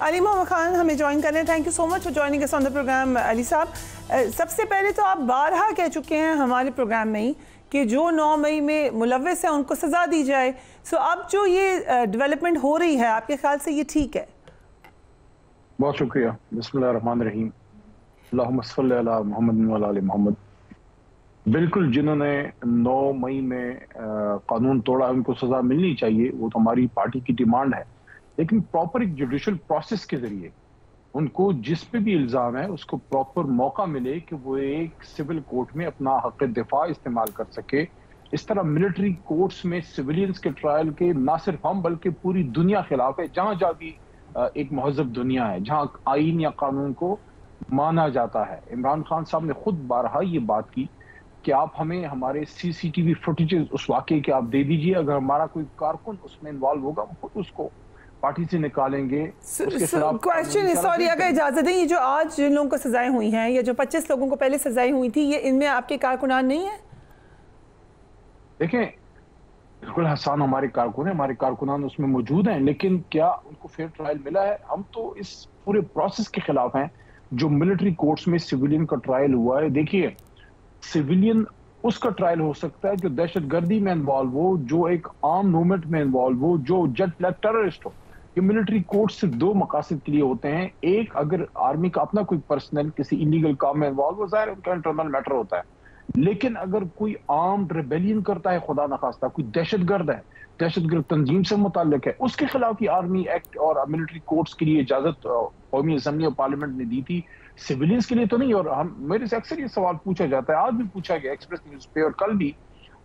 علی محمد خان ہمیں جوائن کر رہے ہیں. Thank you so much for joining اس آن دا پروگرام. علی صاحب, سب سے پہلے تو آپ بارہا کہہ چکے ہیں ہمارے پروگرام میں ہی کہ جو 9 مئی میں ملوث ہیں ان کو سزا دی جائے. اب جو یہ ڈیولپمنٹ ہو رہی ہے آپ کے خیال سے یہ ٹھیک ہے؟ بہت شکریہ. بسم اللہ الرحمن الرحیم. اللہم صلی علی محمد و علی آل محمد. بالکل, جنہوں نے 9 مئی میں قانون توڑا ان کو سزا ملنی چاہیے, وہ تو ہماری پارٹی کی ڈیمانڈ ہے, لیکن پراپر ایک جوڈیشل پروسیس کے ذریعے ان کو جس پہ بھی الزام ہے اس کو پراپر موقع ملے کہ وہ ایک سول کورٹ میں اپنا حق دفاع استعمال کر سکے. اس طرح ملٹری کورٹس میں سویلینز کے ٹرائل کے نہ صرف ہم بلکہ پوری دنیا خلاف ہے. جہاں جہاں بھی ایک مہذب دنیا ہے, جہاں آئین یا قانون کو مانا جاتا ہے. عمران خان صاحب نے خود بارہا یہ بات کی کہ آپ ہمیں ہمارے CCTV فوٹیجز اس واقعے کے آپ دے دیجئے, اگر ہمارا کوئی کارکن اس میں انوالو ہوگا ہم خود اس کو پارٹی سے نکالیں گے. کویسچن سوری اگر اجازت دیں, یہ جو آج جن لوگوں کو سزائیں ہوئی ہیں یا جو 25 لوگوں کو پہلے سزائیں ہوئی تھی, یہ ان میں آپ کے کارکنان نہیں ہیں؟ دیکھیں, بالکل حسان ہمارے کارکن ہیں, ہمارے کارکنان اس میں موجود ہیں, لیکن کیا ان کو فیئر ٹرائل ملا ہے؟ ہم تو اس پورے پروسیس کے خلاف ہیں جو ملٹری کورٹس میں سویلین کا ٹرائل ہوا ہے. دیکھیے, سویلین اس کا ٹرائل ہو سکتا ہے جو دہشت گردی میں انوالو ہو, جو ایک عام موومنٹ میں انوالو ہو, جو جج بلیک ٹیررسٹ ہو. یہ ملٹری کورٹ صرف 2 مقاصد کے لیے ہوتے ہیں. ایک, اگر آرمی کا اپنا کوئی پرسنل کسی انلیگل کام میں انوالو ہو, ظاہر ان کا انٹرنل میٹر ہوتا ہے. لیکن اگر کوئی آرمڈ ریبیلین کرتا ہے, خدا نخواستہ کوئی دہشت گرد ہے, دہشت گرد تنظیم سے متعلق ہے, اس کے خلاف یہ آرمی ایکٹ اور ملٹری کورٹس کے لیے اجازت قومی اسمبلی اور پارلیمنٹ نے دی تھی, سویلینز کے لیے تو نہیں. اور میرے سے اکثر یہ سوال پوچھا جاتا ہے, آج بھی پوچھا گیا ایکسپریس نیوز پہ اور کل بھی,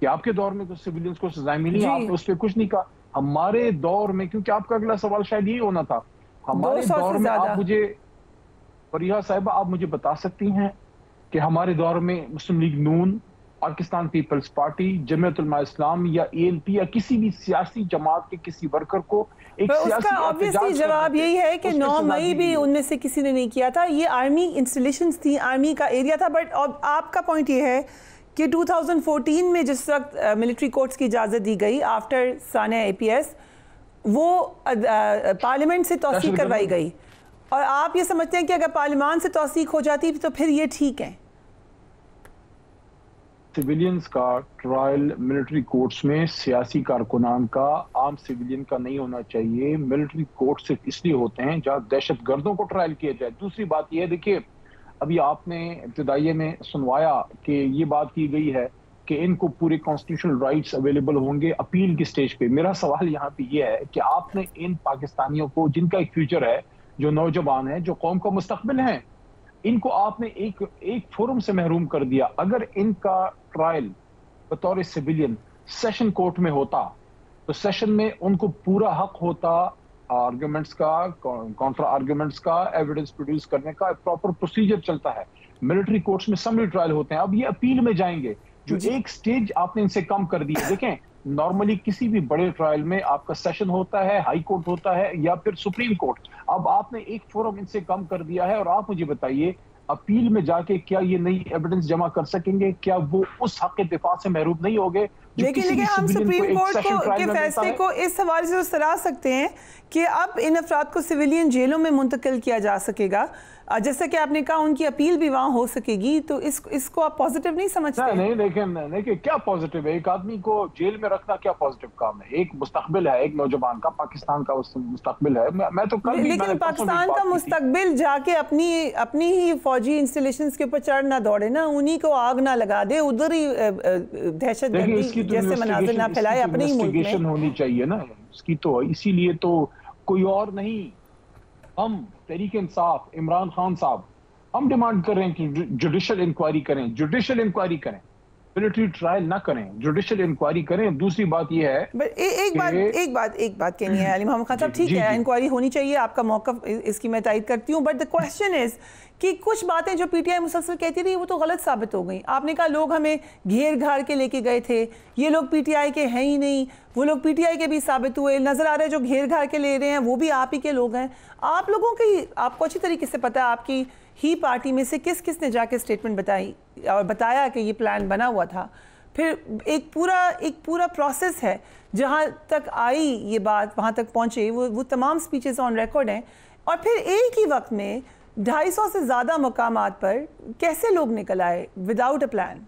کہ آپ کے دور میں تو سویلینز کو سزائیں ملی, آپ نے اس پہ کچھ نہیں کہا. ہمارے دور میں, کیونکہ آپ کا اگلا سوال شاید یہی ہونا تھا, ہمارے دور میں آپ مجھے فریحہ صاحبہ آپ مجھے بتا سکتی ہیں کہ ہمارے دور میں مسلم لیگ نون, پاکستان پیپلز پارٹی, جمعیت علماء اسلام یا ALP یا کسی بھی سیاسی جماعت کے کسی ورکر کو ایک سیاسی اس کا obviously جواب یہی ہے کہ 9 مئی بھی ان میں سے کسی نے نہیں کیا تھا, یہ آرمی انسٹالیشنز تھی, آرمی کا ایریا تھا. بٹ آپ کا پوائنٹ یہ ہے کہ 2014 میں جس وقت ملٹری کورٹس کی اجازت دی گئی آفٹر سانحہ APS, وہ پارلیمنٹ سے توثیق کروائی گئی, اور آپ یہ سمجھتے ہیں کہ اگر پارلیمان سے توثیق ہو جاتی تو پھر یہ ٹھیک ہے؟ سویلینز کا ٹرائل ملٹری کورٹس میں سیاسی کارکنان کا, عام سویلین کا نہیں ہونا چاہیے. ملٹری کورٹ صرف اس لیے ہوتے ہیں جہاں دہشت گردوں کو ٹرائل کیا جائے. دوسری بات یہ ہے, دیکھیے ابھی آپ نے ابتدائیے میں سنوایا کہ یہ بات کی گئی ہے کہ ان کو پورے کانسٹیٹیوشنل رائٹس اویلیبل ہوں گے اپیل کی سٹیج پہ. میرا سوال یہاں پہ یہ ہے کہ آپ نے ان پاکستانیوں کو جن کا ایک فیوچر ہے, جو نوجوان ہیں, جو قوم کا مستقبل ہیں, ان کو آپ نے ایک فورم سے محروم کر دیا. اگر ان کا ٹرائل بطور سویلین سیشن کورٹ میں ہوتا تو سیشن میں ان کو پورا حق ہوتا آرگومنٹس کا, کانٹرا آرگومنٹس کا, ایویڈنس پروڈیوس کرنے کا. پراپر پروسیجر چلتا ہے. ملٹری کورٹس میں سمری ٹرائل ہوتے ہیں. اب یہ اپیل میں جائیں گے, جو ایک سٹیج آپ نے ان سے کم کر دی ہے. دیکھیں, نارملی کسی بھی بڑے ٹرائل میں آپ کا سیشن ہوتا ہے, ہائی کورٹ ہوتا ہے یا پھر سپریم کورٹ. اب آپ نے ایک فورم ان سے کم کر دیا ہے, اور آپ مجھے بتائیے اپیل میں جا کے کیا یہ نئی ایویڈنس جمع کر سکیں گے؟ کیا وہ اس حق دفاع سے محروم نہیں ہوگے؟ لیکن ہم سپریم کورٹ کے فیصلے کو اس حوالے سے سراہ سکتے ہیں کہ اب ان افراد کو سویلین جیلوں میں منتقل کیا جا سکے گا, جیسا کہ آپ نے کہا ان کی اپیل بھی وہاں ہو سکے گی, تو اس کو آپ پازیٹیو نہیں سمجھتے؟ نہیں, دیکھیں کیا پازیٹیو ہے؟ ایک آدمی کو جیل میں رکھنا کیا پازیٹیو کام ہے؟ ایک مستقبل ہے ایک نوجوان کا, پاکستان کا مستقبل ہے. میں تو کل بھی, لیکن پاکستان کا مستقبل جا کے اپنی ہی فوجی انسٹالیشنز کے اوپر چڑھ نہ دوڑے نا, انہی کو آگ نہ لگا دے, ادھر ہی دہشت گردی جیسے مناظر نہ پھیلائے اپنے ہی ملک میں. ہونی چاہیے نا اس کی, تو اسی لیے تو کوئی اور نہیں, ہم تحریک انصاف, عمران خان صاحب, ہم ڈیمانڈ کر رہے ہیں کہ جوڈیشل انکوائری کریں, جوڈیشل انکوائری کریں, ملٹری ٹرائل نہ کریں, جوڈیشل انکوائری کریں. دوسری بات یہ ہے, ایک بات کہنی ہے علی محمد خان صاحب, ٹھیک ہے انکوائری ہونی چاہیے, آپ کا موقف اس کی میں تائید کرتی ہوں, بٹ the question is کہ کچھ باتیں جو PTI مسلسل کہتی رہی وہ تو غلط ثابت ہو گئیں. آپ نے کہا لوگ ہمیں گھیر گھاڑ کے لے کے گئے تھے, یہ لوگ PTI کے ہیں ہی نہیں, وہ لوگ PTI کے بھی ثابت ہوئے, نظر آ رہے ہیں جو گھیر گھاڑ کے لے رہے ہیں وہ بھی آپ ہی کے لوگ ہیں. آپ لوگوں کی, آپ کو اچھی طریقے سے پتا ہے آپ کی ہی پارٹی میں سے کس کس نے جا کے سٹیٹمنٹ بتائی اور بتایا کہ یہ پلان بنا ہوا تھا. پھر ایک پورا پروسیس ہے, جہاں تک آئی یہ بات وہاں تک پہنچے, وہ تمام سپیچز آن ریکارڈ ہیں. اور پھر ایک ہی وقت میں 250 سے زیادہ مقامات پر کیسے لوگ نکل آئے وداؤٹ اے پلان؟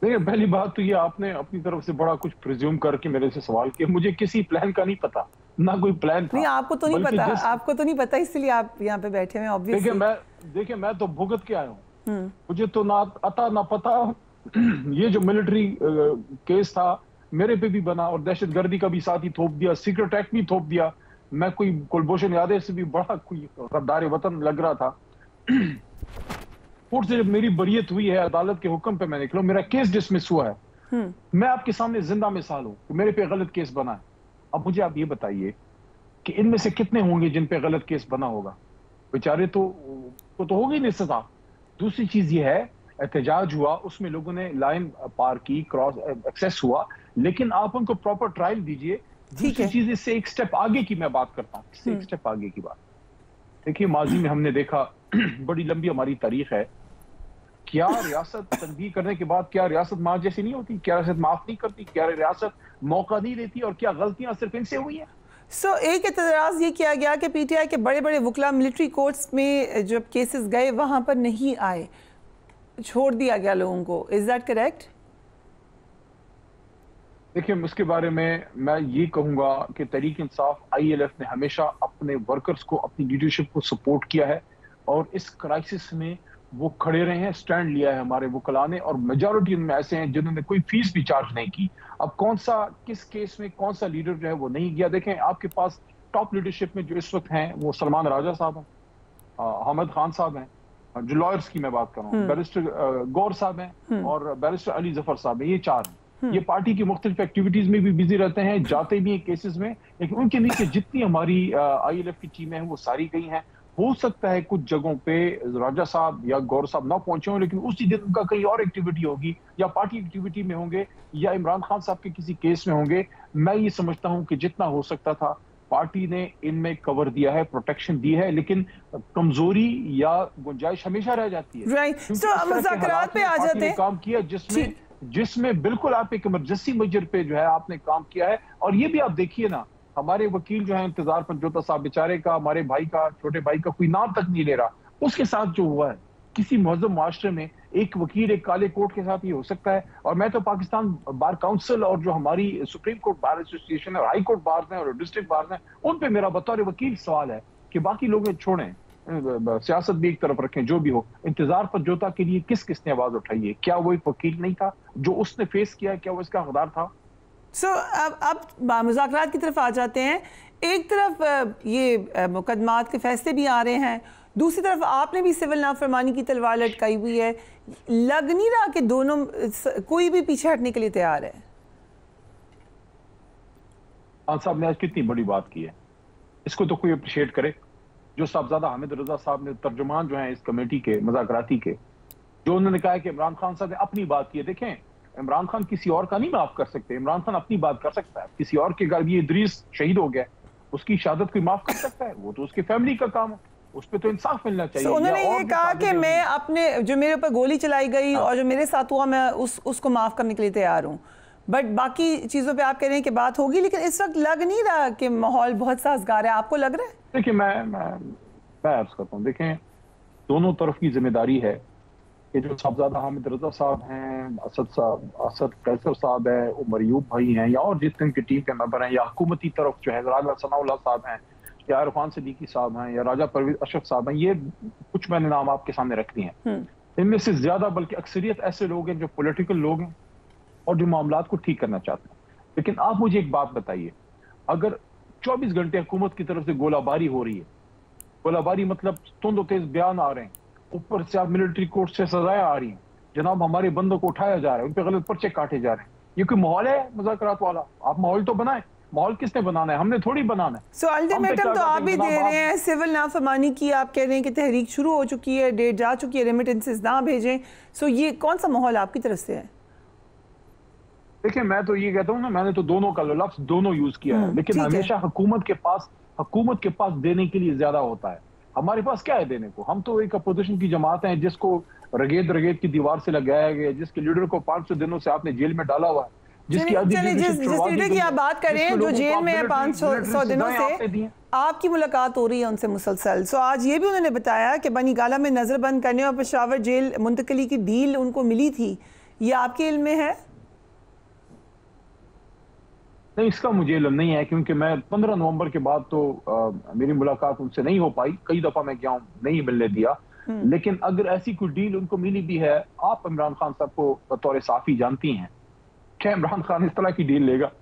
دیکھیں پہلی بات تو یہ آپ نے اپنی طرف سے بڑا کچھ پریزیوم کر کے میرے سے سوال کیا. مجھے کسی پلان کا نہیں پتا, نہ کوئی پلان تھا. نہیں آپ کو تو نہیں پتا, آپ کو تو نہیں پتا, اس لیے آپ یہاں پہ بیٹھے ہیں obviously. دیکھیں میں تو بھگت کے آیا ہوں, مجھے تو نہ عطا نہ پتا. یہ جو ملٹری کیس تھا میرے پہ بھی بنا اور دہشت گردی کا بھی ساتھ ہی تھوپ دیا, سیکرٹ ایکٹ بھی تھوپ دیا. میں کوئی کلبھوشن یادو سے بھی بڑا کوئی غدار وطن لگ رہا تھا. کورٹ سے جب میری بریت ہوئی ہے, عدالت کے حکم پہ میں نکلا, میرا کیس ڈسمس ہوا ہے. میں آپ کے سامنے زندہ مثال ہوں کہ میرے پہ غلط کیس بنا ہے. اب مجھے آپ یہ بتائیے کہ ان میں سے کتنے ہوں گے جن پہ غلط کیس بنا ہوگا؟ بیچارے تو ہوگی نہیں سزا. دوسری چیز یہ ہے, احتجاج ہوا, اس میں لوگوں نے لائن پار کی, کراس ایکسیس ہوا, لیکن آپ ان کو پراپر ٹرائل دیجئے. دوسری چیز اس سے ایک سٹیپ آگے کی میں بات کرتا ہوں, اس سے ایک سٹیپ آگے کی بات. دیکھیے ماضی میں ہم نے دیکھا, بڑی لمبی ہماری تاریخ ہے, کیا ریاست تنبیہ کرنے کے بعد کیا ریاست ماں جیسی نہیں ہوتی؟ کیا ریاست معاف نہیں کرتی؟ کیا ریاست موقع نہیں دیتی؟ اور کیا غلطیاں صرف ان سے ہوئی ہیں؟ ایک اعتراض یہ کیا گیا کہ پی ٹی آئی کے بڑے بڑے وکلا ملٹری کورٹس میں جب کیسز گئے وہاں پر نہیں آئے, چھوڑ دیا گیا لوگوں کو. Is that correct? دیکھیں اس کے بارے میں یہ کہوں گا کہ تحریک انصاف ILF نے ہمیشہ اپنے ورکرز کو, اپنی لیڈرشپ کو سپورٹ کیا ہے, اور اس کرائسس میں وہ کھڑے رہے ہیں, سٹینڈ لیا ہے ہمارے وکلاء نے, اور میجورٹی ان میں ایسے ہیں جنہوں نے کوئی فیس بھی چارج نہیں کی. اب کس کیس میں کون سا لیڈر جو ہے وہ نہیں گیا؟ دیکھیں آپ کے پاس ٹاپ لیڈرشپ میں جو اس وقت ہیں وہ سلمان راجہ صاحب ہیں, حامد خان صاحب ہیں, جو لائرز کی میں بات کر رہا ہوں, بیرسٹر گور صاحب ہیں, اور بیرسٹر علی ظفر صاحب ہیں. یہ 4 ہیں. یہ پارٹی کی مختلف ایکٹیویٹیز میں بھی بزی رہتے ہیں, جاتے بھی ہیں کیسز میں, لیکن ان کے نیچے جتنی ہماری ILF کی ٹیمیں ہیں وہ ساری گئی ہیں. ہو سکتا ہے کچھ جگہوں پہ راجہ صاحب یا گور صاحب نہ پہنچے ہوں, لیکن اسی دن ان کا کہیں اور ایکٹیویٹی ہوگی, یا پارٹی ایکٹیویٹی میں ہوں گے, یا عمران خان صاحب کے کسی کیس میں ہوں گے. میں یہ سمجھتا ہوں کہ جتنا ہو سکتا تھا پارٹی نے ان میں کور دیا ہے, پروٹیکشن دی ہے, لیکن کمزوری یا گنجائش ہمیشہ رہ جاتی ہے. مذاکرات پہ آ جاتے ہیں, کام کیا جس میں بالکل آپ ایک ایمرجنسی میجر پہ جو ہے آپ نے کام کیا ہے. اور یہ بھی آپ دیکھیے نا, ہمارے وکیل جو ہیں انتظار پنجوتا صاحب بیچارے کا, ہمارے بھائی کا, چھوٹے بھائی کا کوئی نام تک نہیں لے رہا. اس کے ساتھ جو ہوا ہے, کسی مہذب معاشرے میں ایک وکیل ایک کالے کوٹ کے ساتھ یہ ہو سکتا ہے. اور میں تو پاکستان بار کاؤنسل اور جو ہماری سپریم کورٹ بار ایسوسی ایشن اور ہائی کورٹ بارز ہیں اور ڈسٹرکٹ بارز ہیں, ان پہ میرا بطور وکیل سوال ہے کہ باقی لوگ چھوڑیں, سیاست بھی ایک طرف رکھیں, جو بھی ہو, انتظار پنجوتا کے لیے کس نے آواز اٹھائی ہے؟ کیا وہ ایک وکیل نہیں تھا جو اس نے فیس کیا؟ کیا وہ اس کا حقدار تھا؟ اب مذاکرات کی طرف آ جاتے ہیں. ایک طرف یہ مقدمات کے فیصلے بھی آ رہے ہیں, دوسری طرف آپ نے بھی سول نافرمانی کی تلوار لٹکائی ہوئی ہے. لگ نہیں رہا کہ دونوں کوئی بھی پیچھے ہٹنے کے لیے تیار ہے؟ خان صاحب نے آج کتنی بڑی بات کی ہے, اس کو تو کوئی اپریشیٹ کرے. جو صاحبزادہ حامد رضا صاحب نے, ترجمان جو ہیں اس کمیٹی کے مذاکراتی کے, جو انہوں نے کہا ہے کہ عمران خان صاحب نے اپنی بات کی ہے. دیکھیں عمران خان کسی اور کا نہیں معاف کر سکتے, عمران خان اپنی بات کر سکتا ہے. کسی اور کے گھر یہ ادریس شہید ہو گیا, اس کی شہادت کوئی معاف کر سکتا ہے؟ وہ تو اس کی فیملی کا کام ہے, اس پہ تو انصاف ملنا چاہیے. انہوں نے یہ کہا کہ میں اپنے جو میرے اوپر گولی چلائی گئی اور جو میرے ساتھ ہوا میں اس کو معاف کرنے کے لیے تیار ہوں, بٹ باقی چیزوں پہ آپ کہہ رہے ہیں کہ بات ہوگی. لیکن اس وقت لگ نہیں رہا کہ ماحول بہت سازگار ہے, آپ کو لگ رہا ہے؟ دیکھیں میں عرض کرتا ہوں, دیکھیں دونوں طرف کی ذمہ داری ہے کہ جو صاحبزادہ حامد رضا صاحب ہیں, اسد قیصر صاحب ہیں, عمر ایوب بھائی ہیں, یا اور جتنے کی ٹیم کے ممبر ہیں, یا حکومتی طرف جو ہے راجہ ثناء اللہ صاحب ہیں, یا عرفان صدیقی صاحب ہیں, یا راجہ پرویز اشرف صاحب ہیں, یہ کچھ میں نے نام آپ کے سامنے رکھ دیے ہیں. ان میں سے زیادہ بلکہ اکثریت ایسے لوگ ہیں جو پولیٹیکل لوگ ہیں اور جو معاملات کو ٹھیک کرنا چاہتے ہیں. لیکن آپ مجھے ایک بات بتائیے, اگر 24 گھنٹے حکومت کی طرف سے گولہ باری ہو رہی ہے, گولہ باری مطلب تند و تیز بیان آ رہے ہیں, اوپر سے آپ ملٹری کورٹ سے سزائیں آ رہی ہیں, جناب ہمارے بندوں کو اٹھایا جا رہا ہے, ان پہ غلط پرچے کاٹے جا رہے ہیں, یہ کوئی ماحول ہے مذاکرات والا؟ آپ ماحول تو بنائیں. ماحول کس نے بنانا ہے؟ ہم نے تھوڑی بنانا ہے. سو الٹیمیٹم تو آپ بھی دے رہے ہیں, سول نافرمانی کی آپ کہہ رہے ہیں کہ تحریک شروع ہو چکی ہے, ڈیٹ جا چکی ہے, ریمیٹنسز نہ بھیجیں. سو یہ کون سا ماحول آپ کی طرف سے ہے؟ دیکھیں میں تو یہ کہتا ہوں نا, میں نے تو دونوں کا لفظ دونوں یوز کیا ہے, لیکن ہمیشہ حکومت کے پاس دینے کے لیے زیادہ ہوتا ہے. ہمارے پاس کیا ہے دینے کو؟ ہم تو ایک اپوزیشن کی جماعت ہیں جس کو رگید کی دیوار سے لگایا گیا, جس کے لیڈر کو 500 دنوں سے آپ نے جیل میں ڈالا ہوا ہے. جس لیڈر کی آپ بات کریں جو جیل میں ہے 500 دنوں سے، آپ کی ملاقات ہو رہی ہے ان سے مسلسل، سو آج یہ بھی انہوں نے بتایا کہ بنی گالہ میں نظر بند کرنے اور پشاور جیل منتقلی کی ڈیل ان کو ملی تھی، یہ آپ کے علم میں ہے؟ نہیں، اس کا مجھے علم نہیں ہے، کیونکہ میں 15 نومبر کے بعد تو میری ملاقات ان سے نہیں ہو پائی، کئی دفعہ میں گیا ہوں، نہیں ملنے دیا، لیکن اگر ایسی کوئی ڈیل ان کو ملی بھی ہے، آپ عمران خان صاحب کو بطور صحافی جانتی ہیں، کیا عمران خان اس طرح کی ڈیل لے گا؟